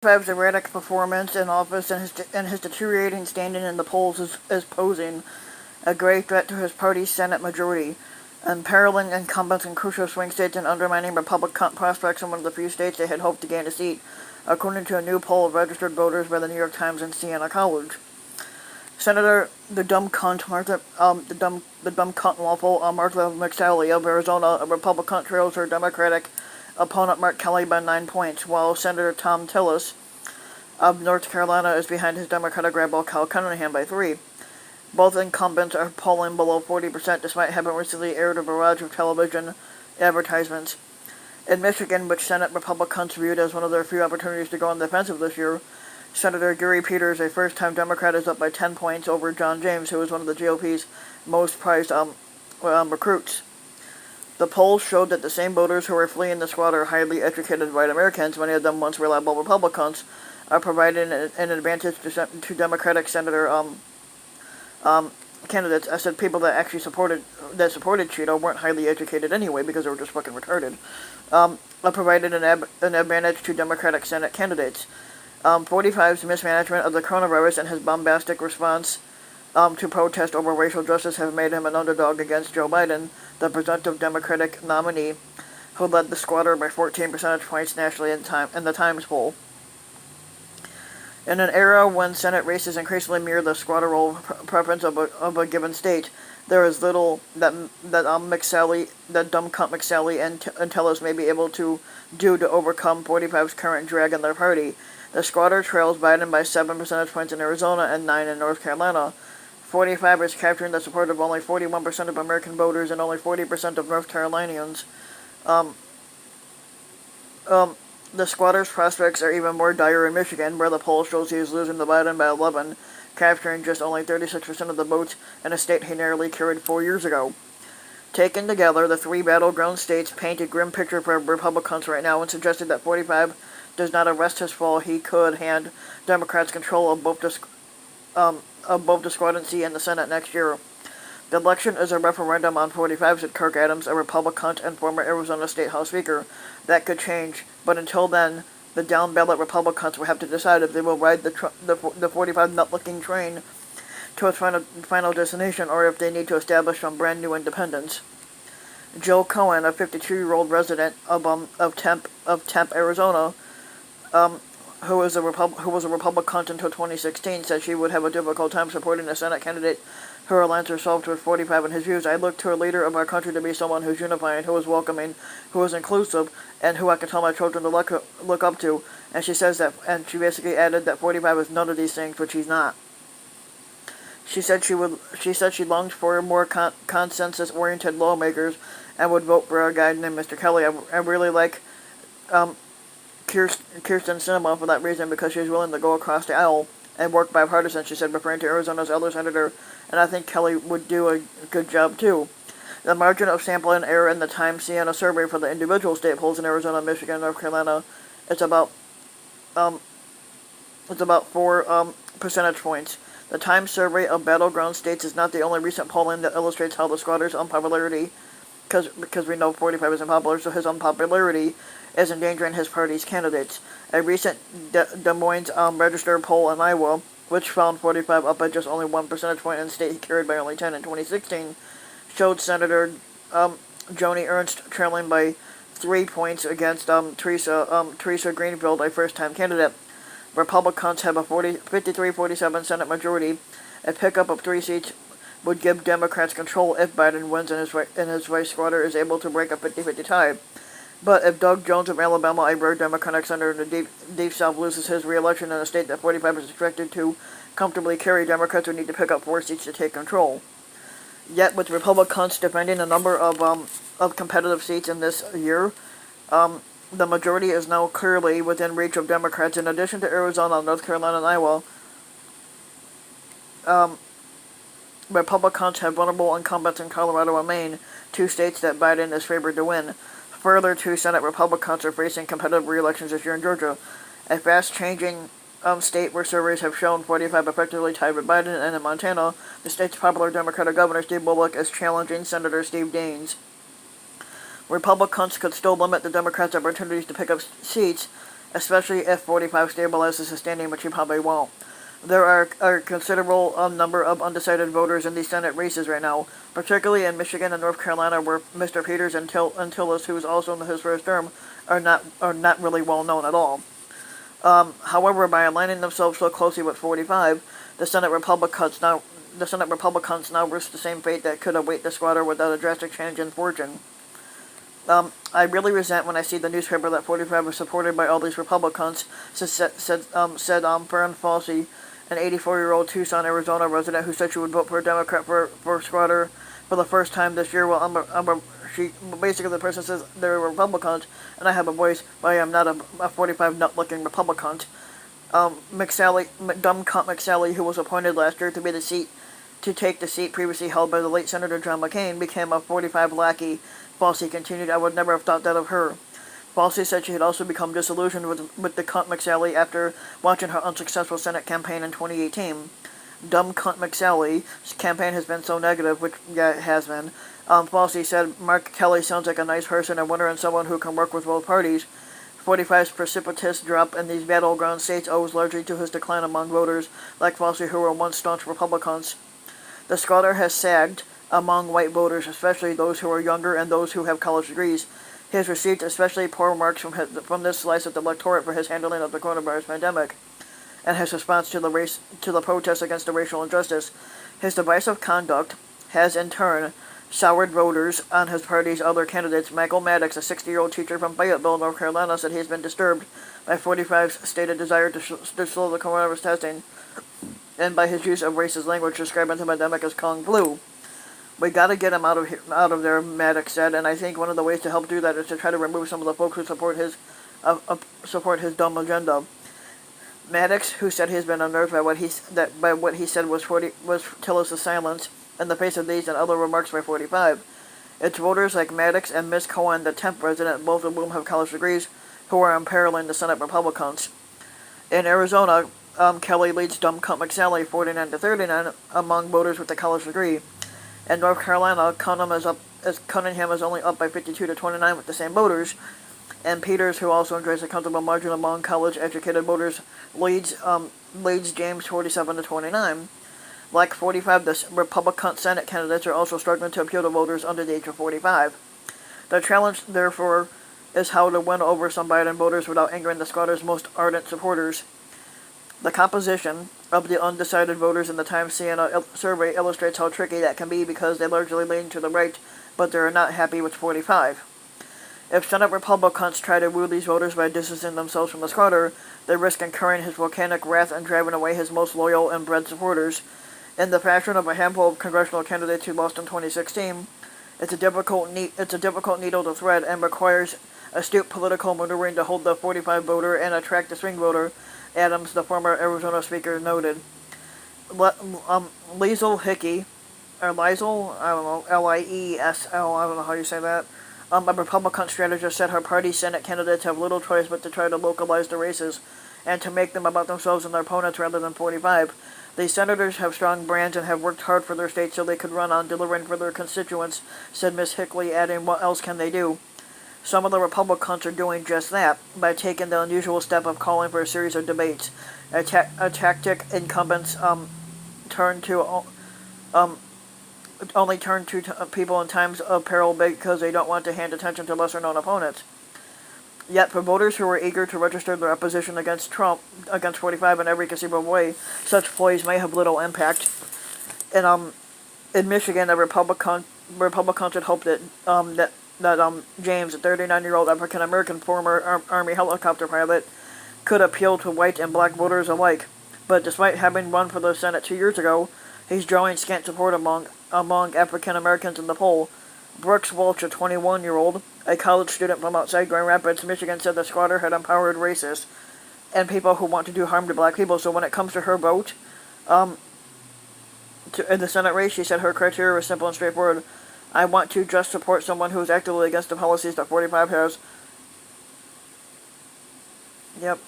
45's erratic performance in office and his deteriorating standing in the polls is posing a grave threat to his party's Senate majority, imperiling incumbents in crucial swing states and undermining Republican prospects in one of the few states they had hoped to gain a seat, according to a new poll of registered voters by the New York Times and Siena College. Senator the dumb cunt waffle Martha McSally of Arizona, a Republican, trails her Democratic opponent Mark Kelly by 9 points, while Senator Tom Tillis of North Carolina is behind his Democratic rival Cal Cunningham by 3. Both incumbents are polling below 40% despite having recently aired a barrage of television advertisements. In Michigan, which Senate Republicans viewed as one of their few opportunities to go on the offensive this year, Senator Gary Peters, a first-time Democrat, is up by 10 points over John James, who is one of the GOP's most prized recruits. The polls showed that the same voters who are fleeing the squad are highly educated white Americans, many of them once reliable Republicans, are providing an advantage to Democratic Senator candidates. I said people that actually supported Cheeto weren't highly educated anyway because they were just fucking retarded. Provided an advantage to Democratic Senate candidates. 45's mismanagement of the coronavirus and his bombastic response to protest over racial justice have made him an underdog against Joe Biden, the presumptive Democratic nominee, who led the squatter by 14 percentage points nationally in the Times poll. In an era when Senate races increasingly mirror the squatter role preference of a given state, there is little that dumb cunt McSally and Tillis may be able to do to overcome 45's current drag in their party. The squatter trails Biden by 7 percentage points in Arizona and 9 in North Carolina. 45 is capturing the support of only 41% of American voters and only 40% of North Carolinians. The squatter's prospects are even more dire in Michigan, where the poll shows he is losing to Biden by 11, capturing just only 36% of the votes in a state he narrowly carried 4 years ago. Taken together, the three battleground states paint a grim picture for Republicans right now and suggested that 45 does not arrest his fall, he could hand Democrats control of both the squad and seat in the Senate next year. The election is a referendum on 45, said Kirk Adams, a Republican and former Arizona State House Speaker. That could change, but until then, the down-ballot Republicans will have to decide if they will ride the 45 nut-licking train to its final destination, or if they need to establish some brand-new independence. Jill Cohen, a 52-year-old resident of Tempe, Arizona, who was a Republican until 2016, said she would have a difficult time supporting a Senate candidate who aligns herself with 45 in his views. I look to a leader of our country to be someone who's unifying, who is welcoming, who is inclusive, and who I can tell my children to look up to. And she says that, and she basically added that 45 is none of these things, which he's not. She said she longed for more consensus-oriented lawmakers and would vote for a guy named Mr. Kelly. I really like Kirsten Sinema for that reason, because she's willing to go across the aisle and work bipartisan, she said, referring to Arizona's other senator, and I think Kelly would do a good job too. The margin of sampling error in the Times Siena survey for the individual state polls in Arizona, Michigan, and North Carolina is about 4 percentage points. The Times survey of battleground states is not the only recent polling that illustrates how the squatter's unpopularity, because we know 45 is unpopular, so his unpopularity is endangering his party's candidates. A recent Des Moines Register poll in Iowa, which found 45 up by just only 1 percentage point in the state he carried by only 10 in 2016, showed Senator Joni Ernst trailing by 3 points against Teresa Greenfield, a first-time candidate. Republicans have a 53-47 Senate majority. A pickup of 3 seats would give Democrats control if Biden wins and his vice squatter is able to break a 50-50 tie. But if Doug Jones of Alabama, a rare Democratic senator in the deep South, loses his re-election in a state that 45 is expected to comfortably carry, Democrats would need to pick up 4 seats to take control. Yet, with Republicans defending a number of competitive seats in this year, the majority is now clearly within reach of Democrats. In addition to Arizona, North Carolina, and Iowa, Republicans have vulnerable incumbents in Colorado and Maine, 2 states that Biden is favored to win. Further, 2 Senate Republicans are facing competitive re-elections this year in Georgia, a fast-changing state where surveys have shown 45 effectively tied with Biden, and in Montana, the state's popular Democratic governor Steve Bullock is challenging Senator Steve Daines. Republicans could still limit the Democrats' opportunities to pick up seats especially if 45 stabilizes his standing, which he probably won't. There are a considerable number of undecided voters in these Senate races right now, particularly in Michigan and North Carolina, where Mr. Peters and Tillis, who is also in his first term, are not really well known at all. However, by aligning themselves so closely with 45, the Senate Republicans now risk the same fate that could await the squatter without a drastic change in fortune. I really resent when I see the newspaper that 45 was supported by all these Republicans, said Fern Falsey, an 84-year-old Tucson, Arizona resident who said she would vote for a Democrat for squatter for the first time this year. Well, basically the person says they're Republicans, and I have a voice, but I am not a 45 nut-looking Republican. Dumb cunt McSally, who was appointed last year to take the seat previously held by the late Senator John McCain, became a 45 lackey. Falsey continued, "I would never have thought that of her." Falsey said she had also become disillusioned with the cunt McSally after watching her unsuccessful Senate campaign in 2018. Dumb cunt McSally's campaign has been so negative, which, yeah, it has been. Falsey said, "Mark Kelly sounds like a nice person, a winner, and someone who can work with both parties." 45's precipitous drop in these battleground states owes largely to his decline among voters like Falsey, who were once staunch Republicans. The squatter has sagged among white voters, especially those who are younger and those who have college degrees. He has received especially poor marks from this slice of the electorate for his handling of the coronavirus pandemic and his response to the protests against the racial injustice. His divisive conduct has, in turn, soured voters on his party's other candidates. Michael Maddox, a 60-year-old teacher from Fayetteville, North Carolina, said he has been disturbed by 45's stated desire to slow the coronavirus testing and by his use of racist language, describing the pandemic as Kung Flu. "We gotta get him out of there," Maddox said, and I think one of the ways to help do that is to try to remove some of the folks who support his dumb agenda. Maddox, who said he's been unnerved by what he said was Tillis' silence in the face of these and other remarks by 45. It's voters like Maddox and Miss Cohen, the 10th president, both of whom have college degrees, who are imperiling the Senate Republicans. In Arizona, Kelly leads dumb cunt McSally 49-39 among voters with a college degree. In North Carolina, Cunningham is only up by 52-29 with the same voters, and Peters, who also enjoys a comfortable margin among college-educated voters, leads James 47-29. Like 45, the Republican Senate candidates are also struggling to appeal to voters under the age of 45. The challenge, therefore, is how to win over some Biden voters without angering the squatter's most ardent supporters. The composition of the undecided voters in the Times Siena survey illustrates how tricky that can be because they largely lean to the right, but they are not happy with 45. If Senate Republicans try to woo these voters by distancing themselves from the squatter, they risk incurring his volcanic wrath and driving away his most loyal and bred supporters. In the fashion of a handful of congressional candidates who lost in 2016, it's a difficult needle to thread and requires astute political maneuvering to hold the 45 voter and attract the swing voter, Adams, the former Arizona speaker, noted. Liesl Hickey, or Liesl, I don't know, Liesl, I don't know how you say that, a Republican strategist, said her party's Senate candidates have little choice but to try to localize the races and to make them about themselves and their opponents rather than 45. These senators have strong brands and have worked hard for their states so they could run on delivering for their constituents, said Ms. Hickley, adding, "What else can they do?" Some of the Republicans are doing just that by taking the unusual step of calling for a series of debates, a tactic incumbents only turn to people in times of peril because they don't want to hand attention to lesser-known opponents. Yet, for voters who are eager to register their opposition against 45 in every conceivable way, such ploys may have little impact. In Michigan, Republicans had hoped that James, a 39-year-old African-American former Army helicopter pilot, could appeal to white and black voters alike. But despite having run for the Senate 2 years ago, he's drawing scant support among African-Americans in the poll. Brooks Walsh, a 21-year-old, a college student from outside Grand Rapids, Michigan, said the squatter had empowered racists and people who want to do harm to black people. So when it comes to her vote in the Senate race, she said her criteria was simple and straightforward. "I want to just support someone who is actively against the policies that 45 has." Yep.